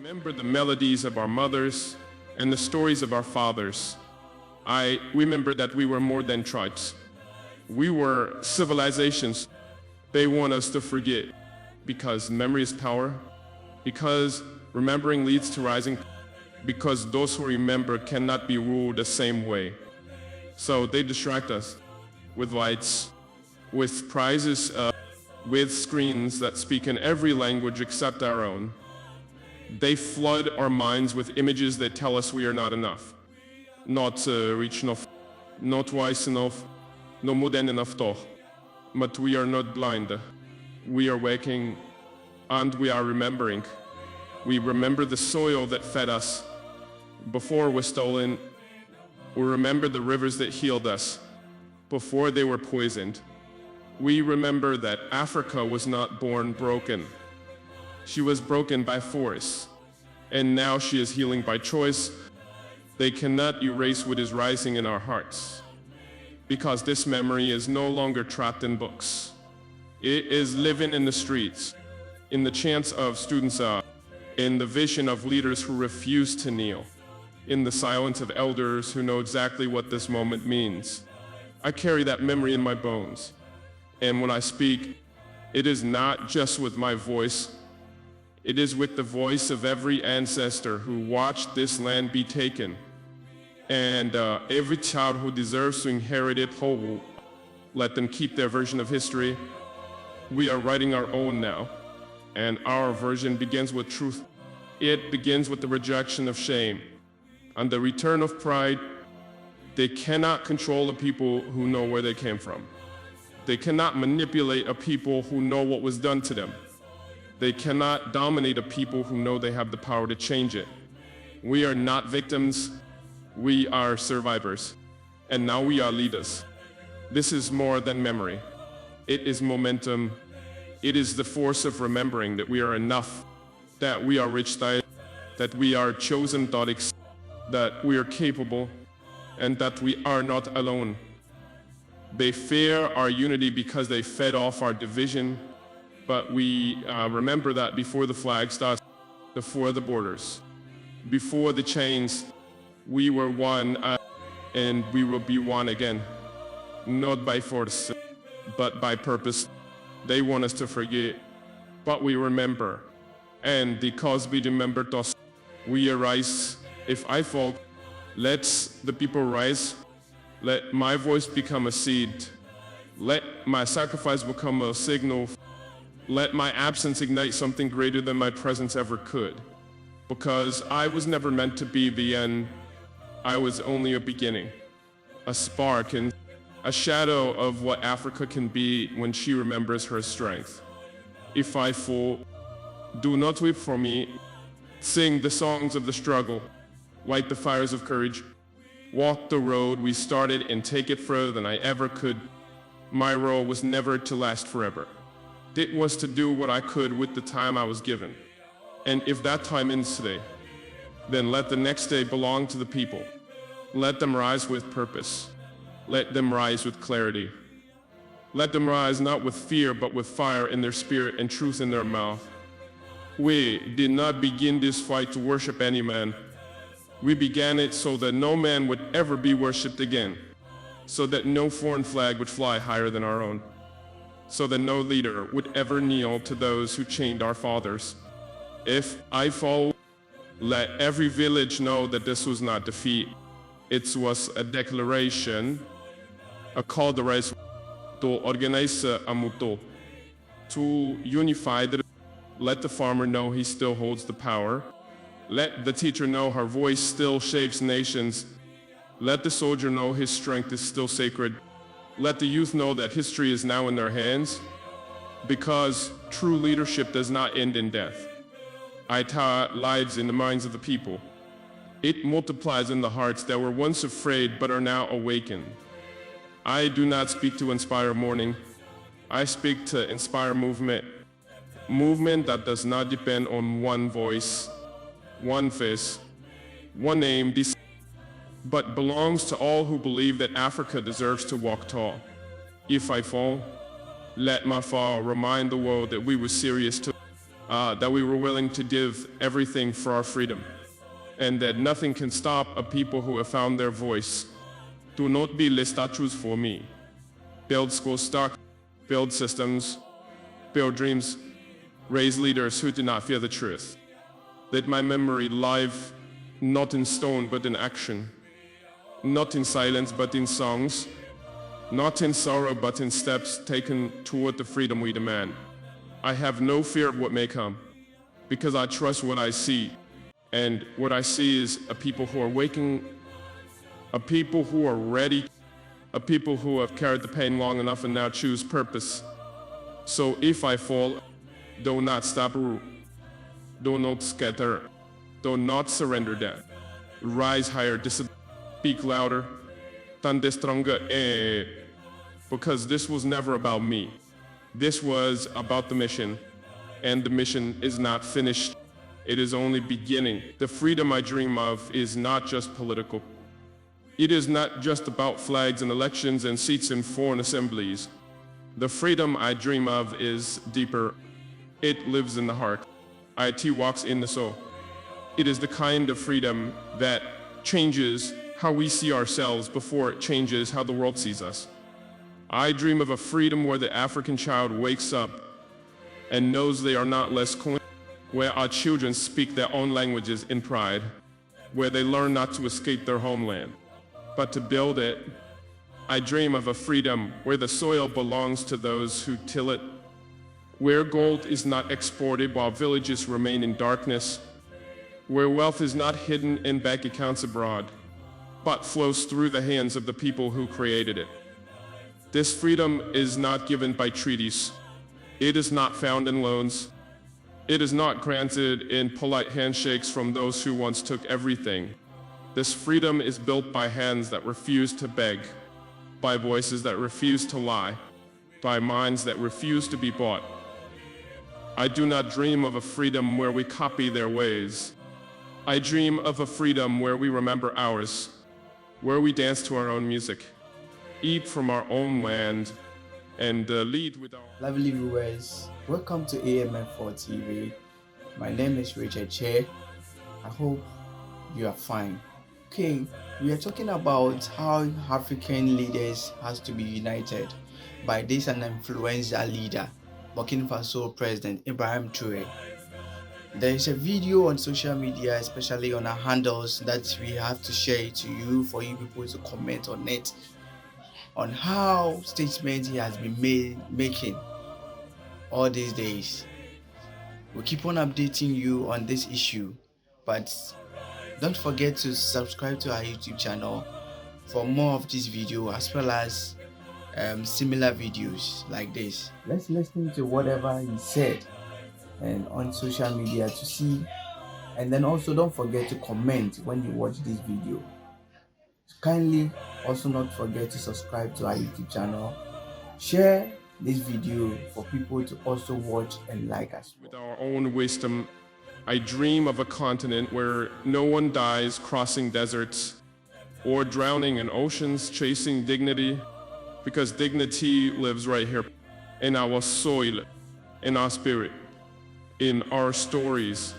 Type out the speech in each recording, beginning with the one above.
remember the melodies of our mothers and the stories of our fathers. I remember that we were more than tribes. We were civilizations. They want us to forget because memory is power, because remembering leads to rising, because those who remember cannot be ruled the same way. So they distract us with lights, with prizes, with screens that speak in every language except our own. They flood our minds with images that tell us we are not enough, not rich enough, not wise enough, not modern enough though. But we are not blind. We are waking and we are remembering. We remember the soil that fed us before it was stolen. We remember the rivers that healed us before they were poisoned. We remember that Africa was not born broken. She was broken by force, and now she is healing by choice. They cannot erase what is rising in our hearts, because this memory is no longer trapped in books. It is living in the streets, in the chants of students, in the vision of leaders who refuse to kneel, in the silence of elders who know exactly what this moment means. I carry that memory in my bones, and when I speak, it is not just with my voice. It is with the voice of every ancestor who watched this land be taken, and every child who deserves to inherit it whole. Let them keep their version of history. We are writing our own now, and our version begins with truth. It begins with the rejection of shame and the return of pride. They cannot control the people who know where they came from. They cannot manipulate a people who know what was done to them. They cannot dominate a people who know they have the power to change it. We are not victims, we are survivors, and now we are leaders. This is more than memory. It is momentum. It is the force of remembering that we are enough, that we are rich, that we are chosen, that we are capable, and that we are not alone. They fear our unity because they fed off our division, but we remember that before the flag starts, before the borders, before the chains, we were one, and we will be one again, not by force, but by purpose. They want us to forget, but we remember, and because we remembered us, we arise. If I fall, let the people rise. Let my voice become a seed. Let my sacrifice become a signal. Let my absence ignite something greater than my presence ever could. Because I was never meant to be the end. I was only a beginning, a spark, and a shadow of what Africa can be when she remembers her strength. If I fall, do not weep for me. Sing the songs of the struggle. Light the fires of courage. Walk the road we started and take it further than I ever could. My role was never to last forever. It was to do what I could with the time I was given. And if that time ends today, then let the next day belong to the people. Let them rise with purpose. Let them rise with clarity. Let them rise not with fear, but with fire in their spirit and truth in their mouth. We did not begin this fight to worship any man. We began it so that no man would ever be worshipped again, so that no foreign flag would fly higher than our own, so that no leader would ever kneel to those who chained our fathers. If I fall, let every village know that this was not defeat. It was a declaration, a call to rise, to organize a muto, to unify. Let the farmer know he still holds the power. Let the teacher know her voice still shapes nations. Let the soldier know his strength is still sacred. Let the youth know that history is now in their hands, because true leadership does not end in death. It lives in the minds of the people. It multiplies in the hearts that were once afraid but are now awakened. I do not speak to inspire mourning. I speak to inspire movement. Movement that does not depend on one voice, one face, one name, but belongs to all who believe that Africa deserves to walk tall. If I fall, let my fall remind the world that we were serious too. that we were willing to give everything for our freedom, and that nothing can stop a people who have found their voice. Do not build statues for me. Build school stock, build systems, build dreams, raise leaders who do not fear the truth. Let my memory live, not in stone but in action, not in silence but in songs, not in sorrow but in steps taken toward the freedom we demand. I have no fear of what may come, because I trust what I see, and what I see is a people who are waking, a people who are ready, a people who have carried the pain long enough and now choose purpose. So if I fall, do not stop, do not scatter, do not surrender that. Rise higher, speak louder, stand stronger, because this was never about me. This was about the mission, and the mission is not finished. It is only beginning. The freedom I dream of is not just political. It is not just about flags and elections and seats in foreign assemblies. The freedom I dream of is deeper. It lives in the heart. It walks in the soul. It is the kind of freedom that changes how we see ourselves before it changes how the world sees us. I dream of a freedom where the African child wakes up and knows they are not less coin, where our children speak their own languages in pride, where they learn not to escape their homeland, but to build it. I dream of a freedom where the soil belongs to those who till it, where gold is not exported while villages remain in darkness, where wealth is not hidden in bank accounts abroad, but flows through the hands of the people who created it. This freedom is not given by treaties. It is not found in loans. It is not granted in polite handshakes from those who once took everything. This freedom is built by hands that refuse to beg, by voices that refuse to lie, by minds that refuse to be bought. I do not dream of a freedom where we copy their ways. I dream of a freedom where we remember ours, where we dance to our own music, eat from our own land, and lead with our... Lovely viewers, welcome to AMF4 TV. My name is Richard Che. I hope you are fine. Okay, we are talking about how African leaders has to be united by this an influential leader, Burkina Faso President Ibrahim Traore. There is a video on social media, especially on our handles, that we have to share it to you for you people to comment on it, on how statements he has been making all these days. We'll keep on updating you on this issue, but don't forget to subscribe to our YouTube channel for more of this video as well as similar videos like this. Let's listen to whatever he said and on social media to see, and then also don't forget to comment when you watch this video. Kindly also not forget to subscribe to our YouTube channel, share this video for people to also watch and like us. With our own wisdom, I dream of a continent where no one dies crossing deserts or drowning in oceans chasing dignity, because dignity lives right here in our soil, in our spirit, in our stories.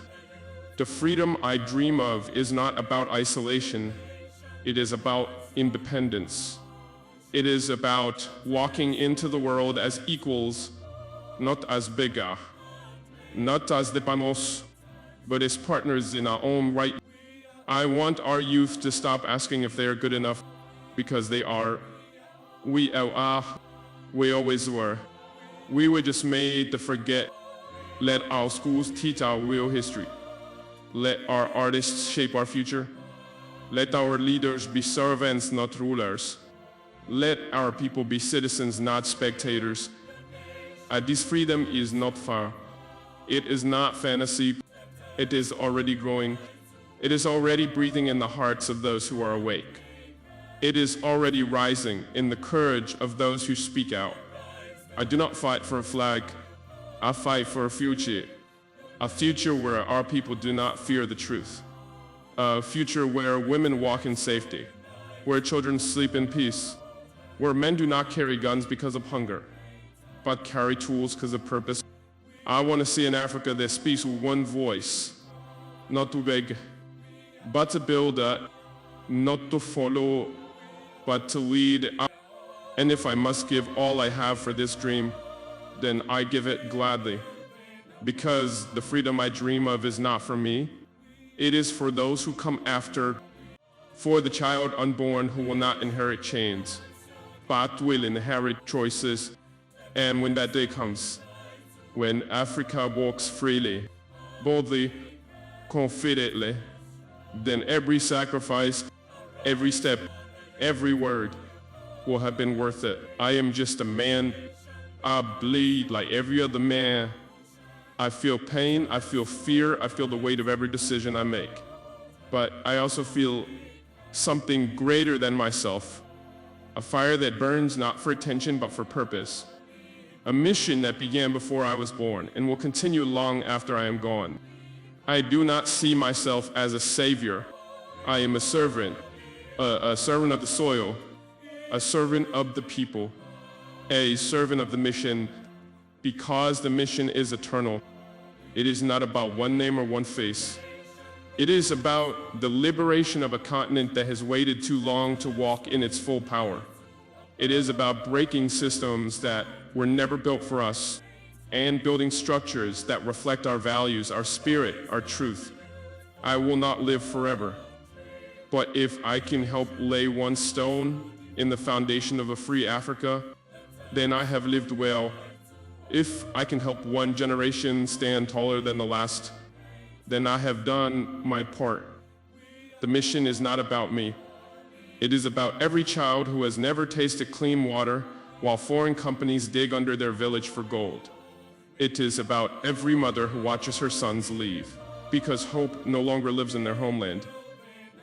The freedom I dream of is not about isolation. It is about independence. It is about walking into the world as equals, not as bigger, not as dependents, but as partners in our own right. I want our youth to stop asking if they are good enough, because they are. We are. We always were. We were just made to forget. Let our schools teach our real history. Let our artists shape our future. Let our leaders be servants, not rulers. Let our people be citizens, not spectators. This freedom is not far. It is not fantasy. It is already growing. It is already breathing in the hearts of those who are awake. It is already rising in the courage of those who speak out. I do not fight for a flag. I fight for a future where our people do not fear the truth. A future where women walk in safety, where children sleep in peace, where men do not carry guns because of hunger, but carry tools because of purpose. I want to see an Africa that speaks with one voice, not to beg, but to build up, not to follow, but to lead. And if I must give all I have for this dream, then I give it gladly. Because the freedom I dream of is not for me. It is for those who come after, for the child unborn who will not inherit chains, but will inherit choices. And when that day comes, when Africa walks freely, boldly, confidently, then every sacrifice, every step, every word will have been worth it. I am just a man. I bleed like every other man. I feel pain, I feel fear, I feel the weight of every decision I make. But I also feel something greater than myself, a fire that burns not for attention but for purpose, a mission that began before I was born and will continue long after I am gone. I do not see myself as a savior. I am a servant of the soil, a servant of the people, a servant of the mission, because the mission is eternal. It is not about one name or one face. It is about the liberation of a continent that has waited too long to walk in its full power. It is about breaking systems that were never built for us and building structures that reflect our values, our spirit, our truth. I will not live forever, but if I can help lay one stone in the foundation of a free Africa, then I have lived well. If I can help one generation stand taller than the last, then I have done my part. The mission is not about me. It is about every child who has never tasted clean water while foreign companies dig under their village for gold. It is about every mother who watches her sons leave because hope no longer lives in their homeland.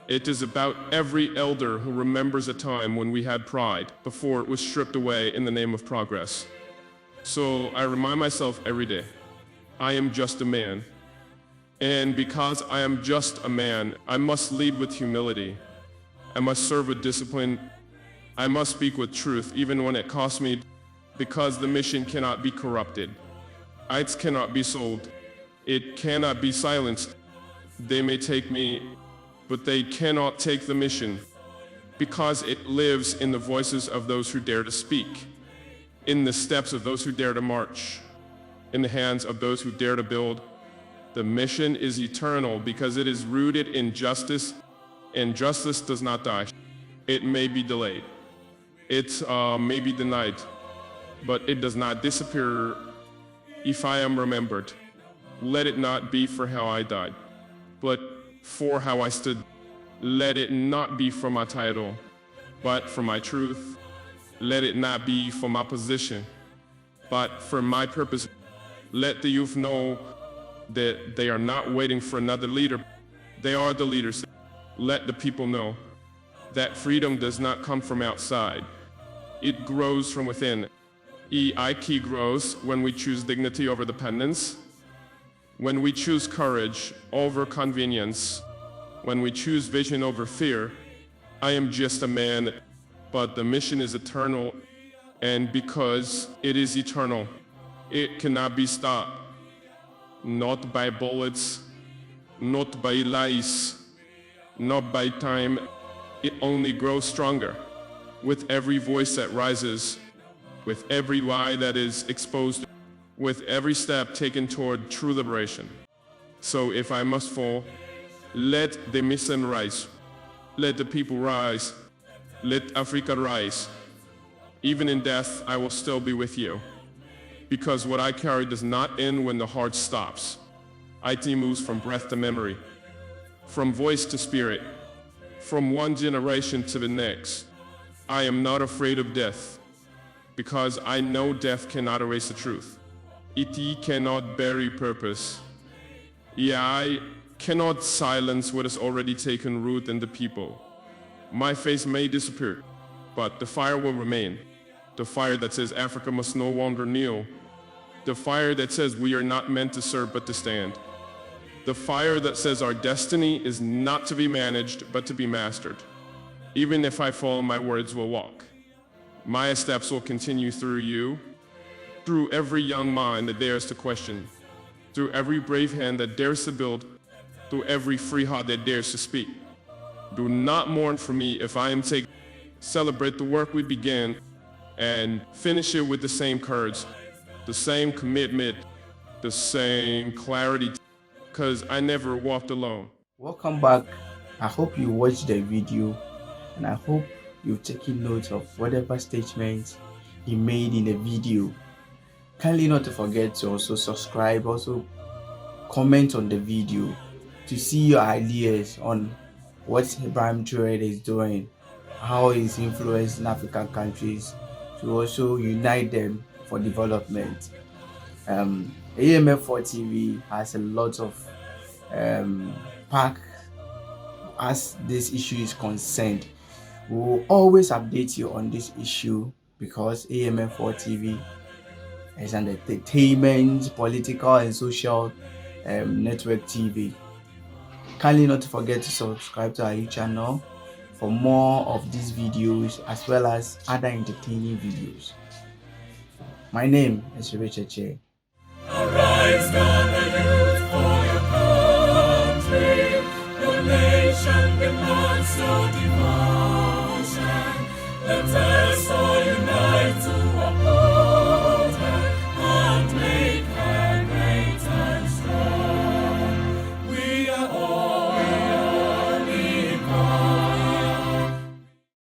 It is about every elder who remembers a time when we had pride before it was stripped away in the name of progress. So I remind myself every day, I am just a man. And because I am just a man, I must lead with humility. I must serve with discipline. I must speak with truth, even when it costs me, because the mission cannot be corrupted. It cannot be sold. It cannot be silenced. They may take me, but they cannot take the mission, because it lives in the voices of those who dare to speak, in the steps of those who dare to march, in the hands of those who dare to build. The mission is eternal because it is rooted in justice, and justice does not die. It may be delayed. It may be denied, but it does not disappear. If I am remembered, let it not be for how I died, but for how I stood. Let it not be for my title, but for my truth. Let it not be for my position, but for my purpose. Let the youth know that they are not waiting for another leader. They are the leaders. Let the people know that freedom does not come from outside. It grows from within. EIK grows when we choose dignity over dependence, when we choose courage over convenience, when we choose vision over fear. I am just a man, but the mission is eternal, and because it is eternal, it cannot be stopped. Not by bullets, not by lies, not by time. It only grows stronger with every voice that rises, with every lie that is exposed, with every step taken toward true liberation. So if I must fall, let the mission rise. Let the people rise. Let Africa rise. Even in death, I will still be with you. Because what I carry does not end when the heart stops. IT moves from breath to memory, from voice to spirit, from one generation to the next. I am not afraid of death, because I know death cannot erase the truth. It cannot bury purpose. I cannot silence what has already taken root in the people. My face may disappear, but the fire will remain. The fire that says Africa must no longer kneel. The fire that says we are not meant to serve but to stand. The fire that says our destiny is not to be managed but to be mastered. Even if I fall, my words will walk. My steps will continue through you. through every young mind that dares to question, through every brave hand that dares to build, through every free heart that dares to speak. Do not mourn for me if I am taken. Celebrate the work we began and finish it with the same courage, the same commitment, the same clarity, because I never walked alone. Welcome back. I hope you watched the video and I hope you've taken note of whatever statements he made in the video. Kindly not to forget to also subscribe, also comment on the video to see your ideas on what Ibrahim Traore is doing, how he's influencing African countries to also unite them for development. AMF4 TV has a lot of pack as this issue is concerned. We will always update you on this issue because AMF4 TV is an entertainment, political and social network TV. Kindly not to forget to subscribe to our YouTube channel for more of these videos as well as other entertaining videos. My name is Richard Che. Arise, gather youth for your country. Your nation demands no devotion. Let